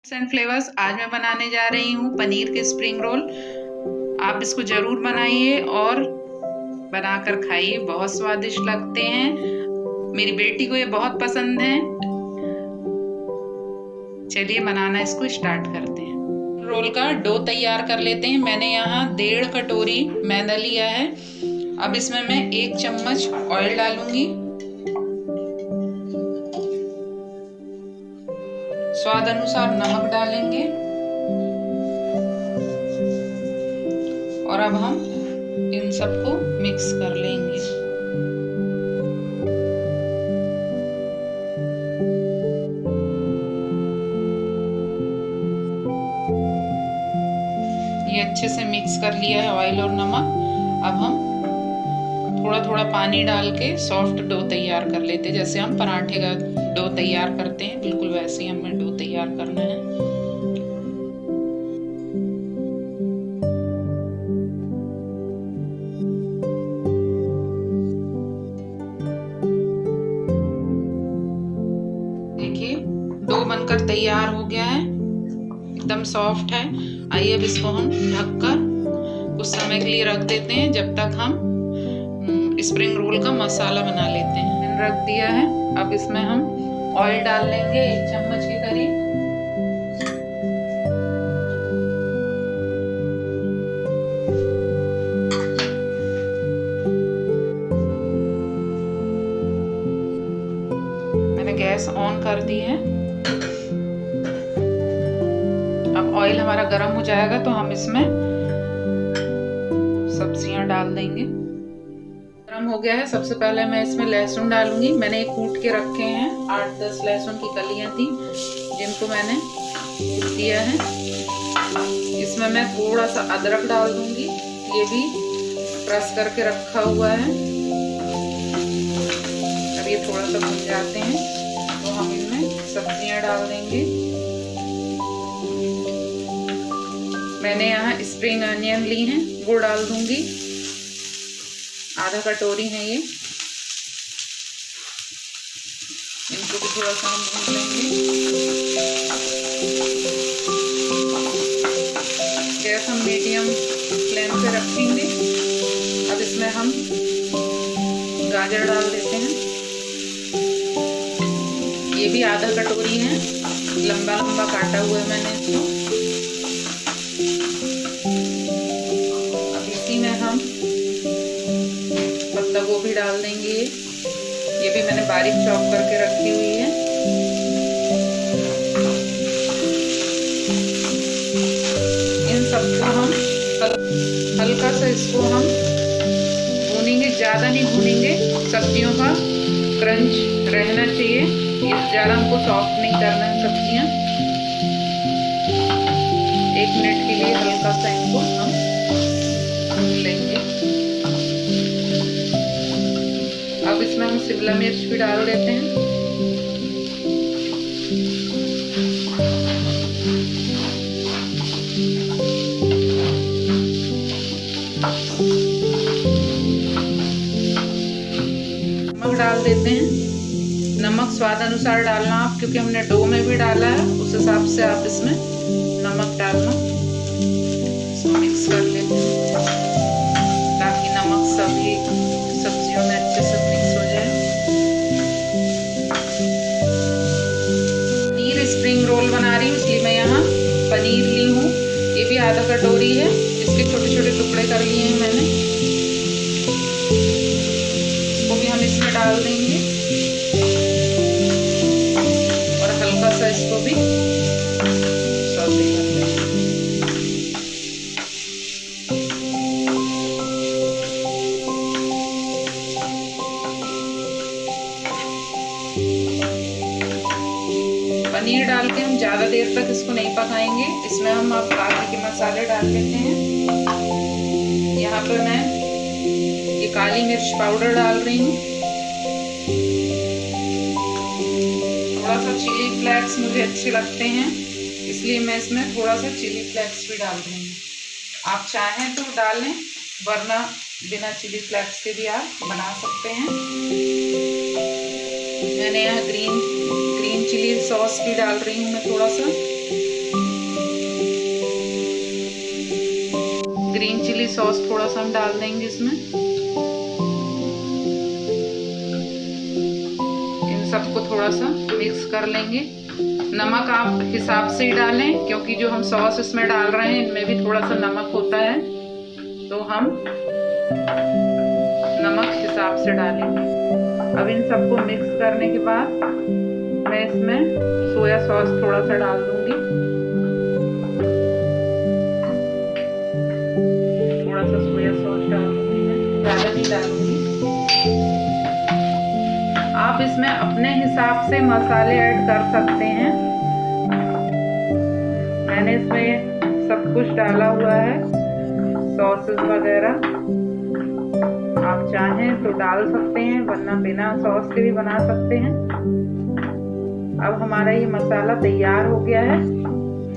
And flavours. आज मैं बनाने जा रही हूँ पनीर के स्प्रिंग रोल। आप इसको ज़रूर बनाइए और बनाकर खाइए, बहुत स्वादिष्ट लगते हैं। मेरी बेटी को ये बहुत पसंद है। चलिए बनाना इसको स्टार्ट करते हैं। रोल का डो तैयार कर लेते हैं। मैंने यहाँ 1.5 कटोरी मैदा लिया है। अब इसमें मैं 1 चम्मच ऑयल डालूंगी। स्वाद अनुसार नमक डालेंगे और अब हम इन सबको मिक्स कर लेंगे। ये अच्छे से मिक्स कर लिया है ऑयल और नमक। अब हम थोड़ा थोड़ा पानी डाल के सॉफ्ट डो तैयार कर लेते हैं। जैसे हम पराठे का डो तैयार करते हैं, बिल्कुल वैसे ही हमें डो तैयार करना है। देखिए डो बनकर तैयार हो गया है, एकदम सॉफ्ट है। आइए अब इसको हम ढककर कुछ समय के लिए रख देते हैं, जब तक हम स्प्रिंग रोल का मसाला बना लेते हैं। रख दिया है। अब इसमें हम ऑयल डाल लेंगे 1 चम्मच के करीब। मैंने गैस ऑन कर दी है। अब ऑयल हमारा गर्म हो जाएगा तो हम इसमें सब्जियां डाल देंगे। गर्म हो गया है। सबसे पहले मैं इसमें लहसुन डालूंगी। मैंने कूट के रखे हैं, 8-10 लहसुन की कलियां थी जिनको मैंने कूट दिया है। इसमें मैं थोड़ा सा अदरक डाल दूंगी, ये भी क्रश करके रखा हुआ है। अब ये थोड़ा सा भुन जाते हैं तो हम इनमें सब्जियां डाल देंगे। मैंने यहाँ स्प्रिंग अनियन ली हैं, वो डाल दूंगी। आधा कटोरी है ये। इनको भी थोड़ा सा हम भून लेंगे। गैस हम मीडियम फ्लेम पे रखेंगे। अब इसमें हम गाजर डाल देते हैं। ये भी आधा कटोरी है, लंबा लंबा काटा हुआ है मैंने इसको। अब इसी में हम पत्ता गोभी डाल देंगे। ये भी मैंने बारीक चॉप करके रखी हुई है। इन सबको हम हल्का सा इसको हम भूनेंगे, ज्यादा नहीं भूनेंगे। सब्जियों का क्रंच रहना चाहिए, ये ज्यादा हमको सॉफ्ट नहीं करना है सब्जियां। 1 मिनट के लिए हल्का सा इनको हम भून लेंगे। अब इसमें हम शिमला मिर्च भी डाल देते हैं। नमक डाल देते हैं। नमक स्वाद अनुसार डालना आप, क्योंकि हमने डो में भी डाला है, उस हिसाब से आप इसमें नमक डालना। इसको मिक्स कर लेते हैं ताकि नमक सभी सब्जियों में अच्छे से मिक्स हो जाए। पनीर स्प्रिंग रोल बना रही हूँ, इसलिए मैं यहाँ पनीर ली हूँ। ये भी आधा कटोरी है। इसके छोटे छोटे टुकड़े कर लिए हैं मैंने। इसको भी हम इसमें डाल देंगे और हल्का सा इसको भी सौते कर देंगे। पनीर डाल के हम ज़्यादा देर तक इसको नहीं पकाएंगे। इसमें हम अब बाकी के मसाले डाल लेते हैं। यहाँ पर मैं ये काली मिर्च पाउडर डाल रही हूँ। थोड़ा सा चिली फ्लेक्स मुझे अच्छे लगते हैं, इसलिए मैं इसमें थोड़ा सा चिली फ्लेक्स भी डाल रही हूँ। आप चाहें तो डालें, वरना बिना चिली फ्लेक्स के भी आप बना सकते हैं। मैंने यहाँ ग्रीन चिली सॉस भी डाल रही हूँ मैं थोड़ा सा। सॉस थोड़ा सा हम डाल देंगे इसमें। इन सबको थोड़ा सा मिक्स कर लेंगे। नमक आप हिसाब से ही डालें, क्योंकि जो हम सॉस इसमें डाल रहे हैं इनमें भी थोड़ा सा नमक होता है, तो हम नमक हिसाब से डालेंगे। अब इन सबको मिक्स करने के बाद मैं इसमें सोया सॉस थोड़ा सा डाल दूंगी। थोड़ा सा सोया सॉस डाल दूंगी, मैं ज़्यादा नहीं डालूंगी। आप इसमें अपने हिसाब से मसाले ऐड कर सकते हैं। मैंने इसमें सब कुछ डाला हुआ है, सॉसेस वगैरह। आप चाहें तो डाल सकते हैं, वरना बिना सॉस के भी बना सकते हैं। अब हमारा ये मसाला तैयार हो गया है।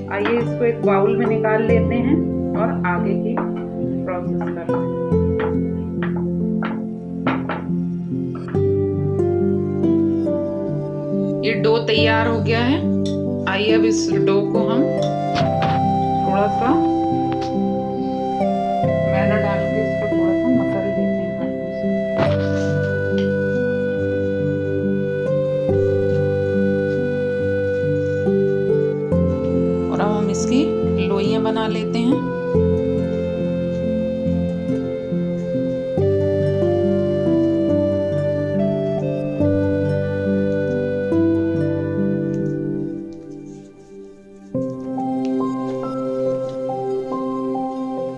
आइए इसको एक बाउल में निकाल लेते हैं और आगे की प्रोसेस करते हैं। ये डो तैयार हो गया है। आइए अब इस डो को हम थोड़ा सा मैदा डाल के इसको थोड़ा सा मसल देते हैं हाथों से। और अब हम इसकी लोइयां बना लेते हैं।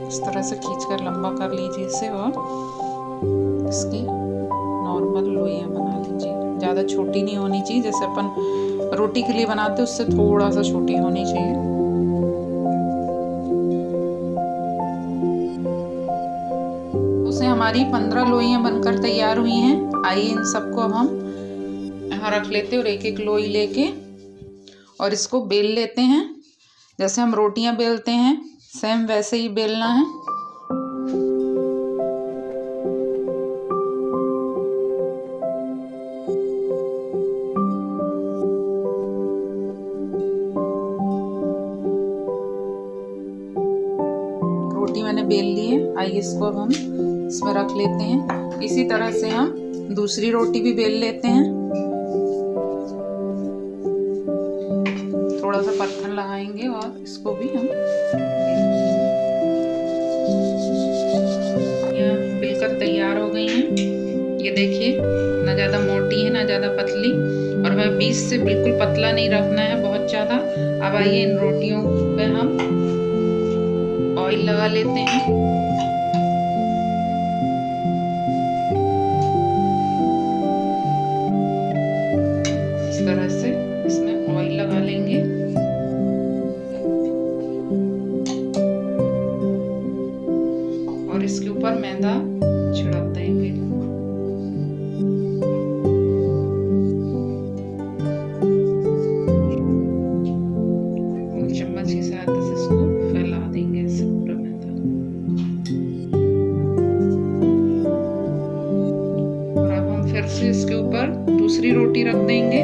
इस तरह से खींचकर लंबा कर लीजिए इसे और इसकी नॉर्मल लोइयां बना लीजिए। ज़्यादा छोटी नहीं होनी चाहिए, जैसे अपन रोटी के लिए बनाते हैं उससे थोड़ा सा छोटी होनी चाहिए। उसे हमारी 15 लोइयां बनकर तैयार हुई हैं। आइए इन सबको अब हम यहाँ रख लेते हैं और एक एक लोई लेके और इसको बेल लेते हैं। जैसे हम रोटियां बेलते हैं सेम वैसे ही बेलना है। रोटी मैंने बेल ली है। आइए इसको अब हम इसमें रख लेते हैं। इसी तरह से हम दूसरी रोटी भी बेल लेते हैं। थोड़ा सा पत्थर लगाएंगे और इसको भी हम बेलकर तैयार हो गई हैं। ये देखिए, ना ज़्यादा मोटी है ना ज़्यादा पतली, और हमें बीच से बिल्कुल पतला नहीं रखना है बहुत ज़्यादा। अब आइए इन रोटियों पे हम ऑयल लगा लेते हैं। इस तरह से इसमें ऑयल लगा लेंगे। और इसके ऊपर मैदा छिड़क देंगे। और चम्मच की सहायता से इसको फैला देंगे ऐसे पूरा मैदा। और अब हम फिर से इसके ऊपर दूसरी रोटी रख देंगे।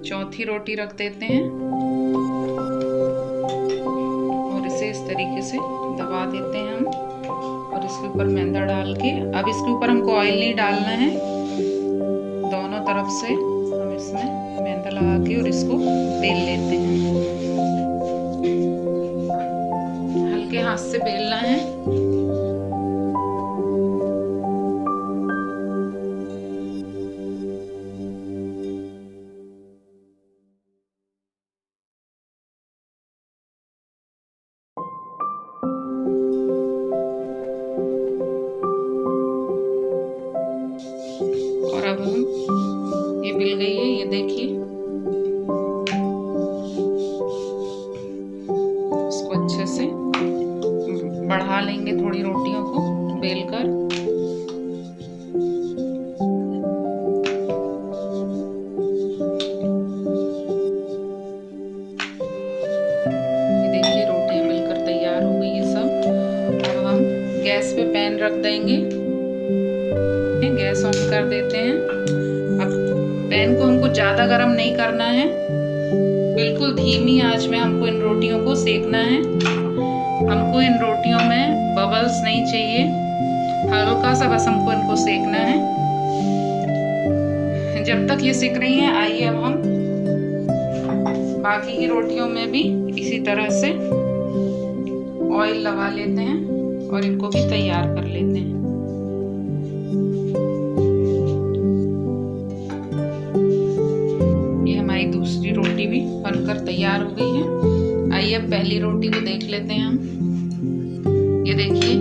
चौथी रोटी रख देते हैं और इसे इस तरीके से दबा देते हैं हम। और इसके ऊपर मैदा डाल के, अब इसके ऊपर हमको ऑयल नहीं डालना है। दोनों तरफ से हम इसमें मैदा लगा के और इसको बेल लेते हैं। हल्के हाथ से बेलना है। और अब हम ये मिल गई है, ये देखिए। इसको अच्छे से बढ़ा लेंगे थोड़ी रोटियों को बेलकर। गैस पे पैन रख देंगे, गैस ऑन कर देते हैं। अब पैन को हमको ज़्यादा गर्म नहीं करना है, बिल्कुल धीमी आंच में हमको इन रोटियों को सेकना है। हमको इन रोटियों में बबल्स नहीं चाहिए, हल्का सा बस हमको इनको सेकना है। जब तक ये सिक रही हैं, आइए अब हम बाकी की रोटियों में भी इसी तरह से ऑयल लगा लेते हैं और इनको भी तैयार कर लेते हैं। ये हमारी दूसरी रोटी भी बनकर तैयार हो गई है। आइए अब पहली रोटी को देख लेते हैं हम। ये देखिए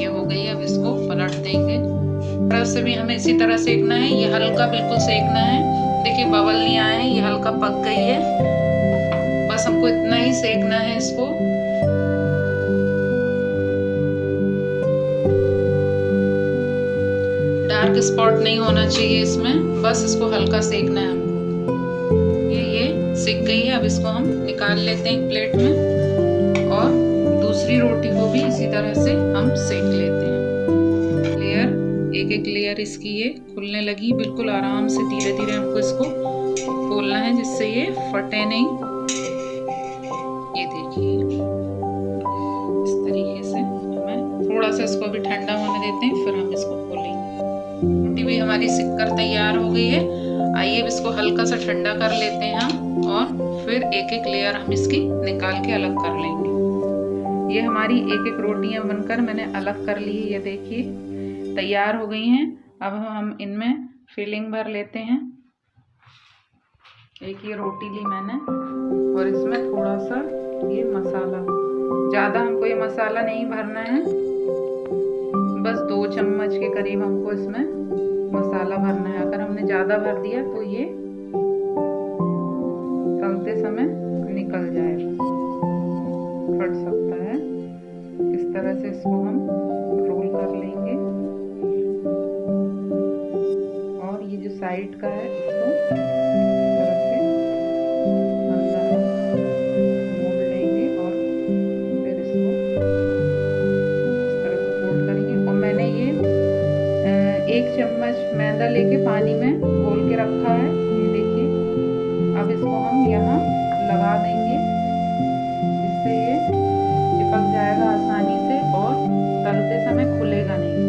ये हो गई है। अब इसको पलट देंगे। तरफ से भी हमें इसी तरह सेकना है। ये हल्का बिल्कुल सेकना है। देखिए बबल नहीं आए हैं, ये हल्का पक गई है। बस हमको इतना ही सेकना है इसको। डार्क स्पॉट नहीं होना चाहिए इसमें, बस इसको हल्का सेकना है हमको। ये सिक गई है। अब इसको हम निकाल लेते हैं एक प्लेट में और दूसरी रोटी को भी इसी तरह से हम सेक लेते हैं। लेयर एक एक लेयर इसकी ये खुलने लगी। बिल्कुल आराम से धीरे धीरे हमको इसको खोलना है जिससे ये फटे नहीं। ये देखिए इस तरीके से हमें थोड़ा सा इसको भी ठंडा होने देते हैं, फिर हम इसको खोलेंगे। रोटी भी हमारी सिककर तैयार हो गई है। आइए अब इसको हल्का सा ठंडा कर लेते हैं हम और फिर एक एक लेयर हम इसकी निकाल के अलग कर लेंगे। ये हमारी एक एक रोटियां बनकर मैंने अलग कर ली है। ये देखिए तैयार हो गई हैं। अब हम इनमें फिलिंग भर लेते हैं। एक ये रोटी ली मैंने और इसमें थोड़ा सा ये मसाला, ज़्यादा हमको ये मसाला नहीं भरना है, बस 2 चम्मच के करीब हमको इसमें मसाला भरना है। अगर हमने ज़्यादा भर दिया तो ये तलते समय निकल जाएगा, फट सकता है। इस तरह से इसको हम रोल कर लेंगे और ये जो साइड का है इसको इस तरह से अंदर मोड़ लेंगे और फिर इसको इस तरह से फोल्ड करेंगे। और मैंने ये 1 चम्मच मैदा लेके पानी में घोल के रखा है। ये देखिए अब इसको हम यहाँ लगा देंगे, जिससे ये चिपक जाएगा आसानी से और तलते समय खुलेगा नहीं।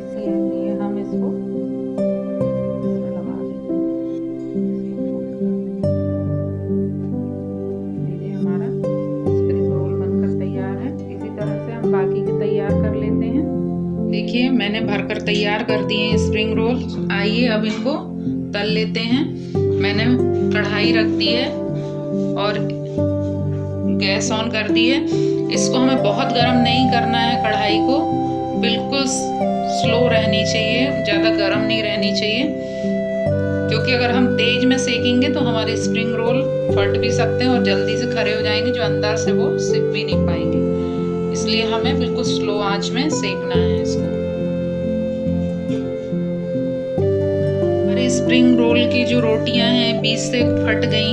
इसलिए हम इसको इसमें लगा देंगे, इसको फोल्ड कर देंगे। ये हमारा स्प्रिंग रोल बनकर तैयार है। इसी तरह से हम बाकी के तैयार कर लेते हैं। देखिए मैंने भरकर तैयार कर दिए हैं स्प्रिंग रोल। आइए अब इनको तल लेते हैं। मैंने कढ़ाई रख दी है और गैस ऑन कर दी है। इसको हमें बहुत गर्म नहीं करना है, कढ़ाई को बिल्कुल स्लो रहनी चाहिए, ज़्यादा गर्म नहीं रहनी चाहिए, क्योंकि अगर हम तेज में सेकेंगे तो हमारे स्प्रिंग रोल फट भी सकते हैं और जल्दी से खड़े हो जाएंगे, जो अंदर से वो सिक भी नहीं पाएंगे। इसलिए हमें बिल्कुल स्लो आंच में सेकना है इसको। हमारे स्प्रिंग रोल की जो रोटियां हैं बीच से फट गई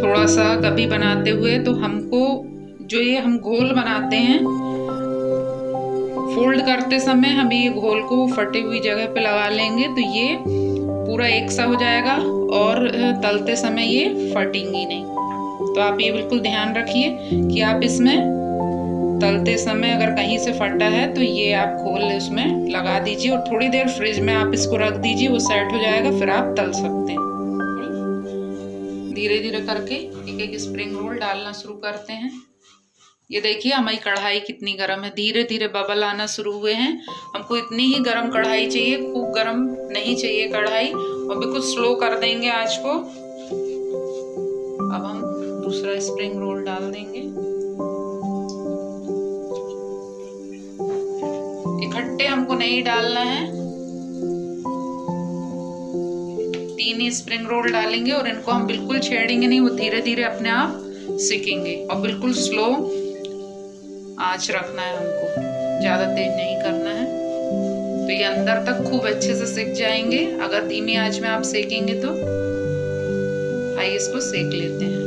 थोड़ा सा कभी बनाते हुए, तो हमको जो ये हम घोल बनाते हैं फोल्ड करते समय हम ये घोल को फटी हुई जगह पे लगा लेंगे तो ये पूरा एक सा हो जाएगा और तलते समय ये फटेंगी नहीं। तो आप ये बिल्कुल ध्यान रखिए कि आप इसमें तलते समय अगर कहीं से फटा है तो ये आप खोल उसमें लगा दीजिए और थोड़ी देर फ्रिज में आप इसको रख दीजिए, वो सेट हो जाएगा, फिर आप तल सकते हैं। धीरे धीरे करके एक एक स्प्रिंग रोल डालना शुरू करते हैं। ये देखिए हमारी कढ़ाई कितनी गर्म है, धीरे धीरे बबल आना शुरू हुए हैं। हमको इतनी ही गर्म कढ़ाई चाहिए, खूब गर्म नहीं चाहिए कढ़ाई, और बिल्कुल स्लो कर देंगे आंच को। अब हम दूसरा स्प्रिंग रोल डाल देंगे। इकट्ठे हमको नहीं डालना है, 3 ही स्प्रिंग रोल डालेंगे और इनको हम बिल्कुल छेड़ेंगे नहीं, वो धीरे धीरे अपने आप सिकेंगे। और बिल्कुल स्लो आंच रखना है हमको, ज्यादा तेज नहीं करना है, तो ये अंदर तक खूब अच्छे से सिक जाएंगे। अगर धीमी आंच में आप सेकेंगे तो। आइए इसको सेक लेते हैं।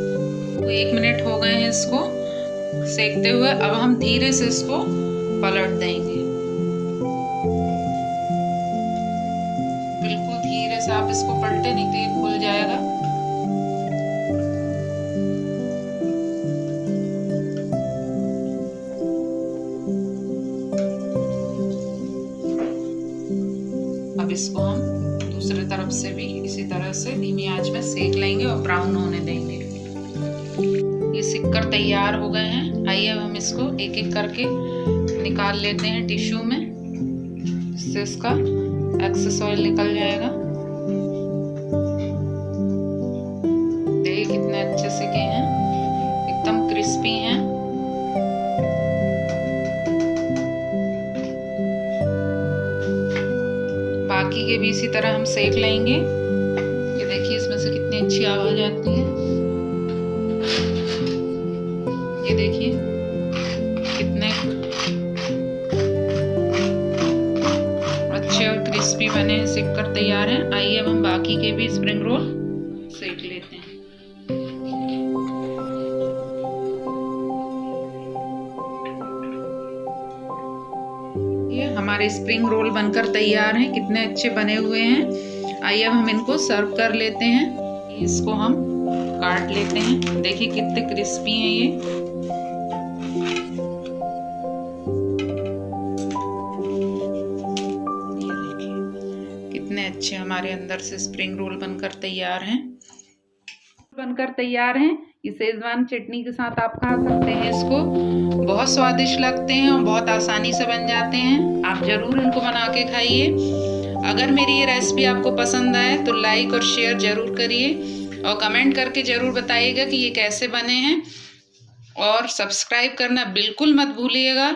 तो 1 मिनट हो गए हैं इसको, सेकते हुए अब हम धीरे से इसको पलट देंगे। बिल्कुल धीरे से आप इसको पलटे, नहीं तो ये खुल जाएगा। अब इसको हम दूसरी तरफ से भी इसी तरह से धीमी आंच में सेक लेंगे और ब्राउन होने देंगे। ये सिककर तैयार हो गए हैं। आइए अब हम इसको एक एक करके निकाल लेते हैं टिश्यू में, इससे इसका एक्सेस ऑयल निकल जाएगा। देखिए कितने अच्छे सिके हैं, एकदम क्रिस्पी हैं। बाकी के भी इसी तरह हम सेक लेंगे। ये देखिए इसमें से कितनी अच्छी आवाज आती है। ये देखिए कितने अच्छे और क्रिस्पी बने हैं, सिक कर तैयार हैं। आइए अब हम बाकी के भी स्प्रिंग रोल सेक लेते हैं। ये हमारे स्प्रिंग रोल बनकर तैयार हैं, कितने अच्छे बने हुए हैं। आइए अब हम इनको सर्व कर लेते हैं। इसको हम काट लेते हैं। देखिए कितने क्रिस्पी हैं ये देखिए कितने अच्छे हमारे अंदर से स्प्रिंग रोल बनकर तैयार हैं। ये शेजवान चटनी के साथ आप खा सकते हैं इसको, बहुत स्वादिष्ट लगते हैं और बहुत आसानी से बन जाते हैं। आप ज़रूर इनको बना के खाइए। अगर मेरी ये रेसिपी आपको पसंद आए तो लाइक और शेयर ज़रूर करिए और कमेंट करके ज़रूर बताइएगा कि ये कैसे बने हैं, और सब्सक्राइब करना बिल्कुल मत भूलिएगा।